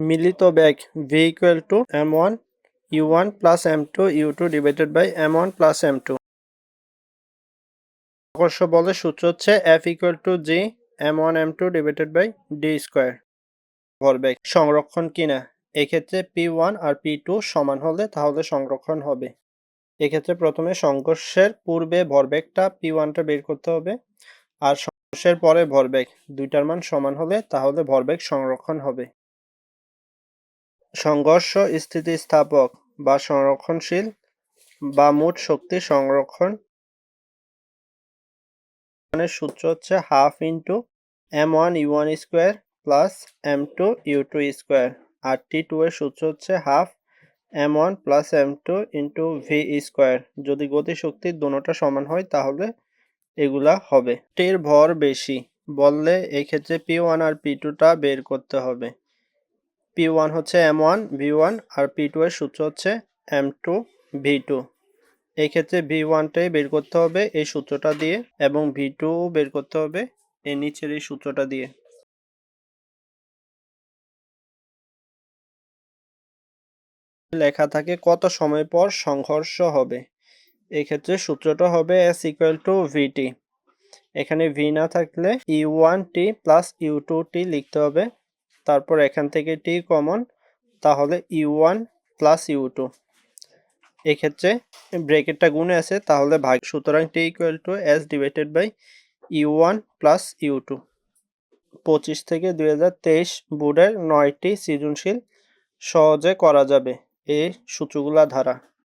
মিলিত বেগ v equal to m1 u1 plus m2 u2 divided by m1 plus m2। আকর্ষণ বলের সূত্র হচ্ছে F equal to g m1 m2 divided by d square. ভরবেগ সংরক্ষণ কিনা, এক্ষেত্রে p1 আর p2 সমান হলে তাহলে সংরক্ষণ হবে। এক্ষেত্রে প্রথমে সংঘর্ষের পূর্বে ভরবেগটা p1টা বের করতে হবে, আর সংঘর্ষের পরে ভরবেগ দুইটার মান সমান হলে তাহলে ভরবেগ সংরক্ষণ হবে। সংঘর্ষ স্থিতিস্থাপক বা সংরক্ষণশীল বা মোট শক্তি সংরক্ষণ সূত্র হচ্ছে half into m1 u1 square plus m2 u2 square, আর t2 এর সূত্র হচ্ছে half m1 plus m2 into v square. যদি গতিশক্তির দুটোটা সমান হয় তাহলে এগুলা হবে। টির ভর বেশি বললে এক্ষেত্রে p1 আর p2টা বের করতে হবে। p1 হচ্ছে m1 v1 আর p2 এর সূত্র হচ্ছে m2 v2। এই ক্ষেত্রে v1টাই বের করতে হবে এই সূত্রটা দিয়ে, এবং v2 বের করতে হবে এই নিচের এই সূত্রটা দিয়ে। লেখা থাকে কত সময় পর সংঘর্ষ হবে, এক্ষেত্রে সূত্রটা হবে s ইকুয়াল টু vt। এখানে v না থাকলে u1t প্লাস u2t লিখতে হবে, তারপর এখান থেকে t কমন, তাহলে u1 প্লাস u2। এক্ষেত্রে ব্র্যাকেটটা গুণে আছে তাহলে ভাগ, সুতরাং t equal to s divided by u1 plus u2। 25 থেকে 2023 বোর্ডের 9টি সৃজনশীল সহজে করা যাবে এই সূত্রগুলা দ্বারা।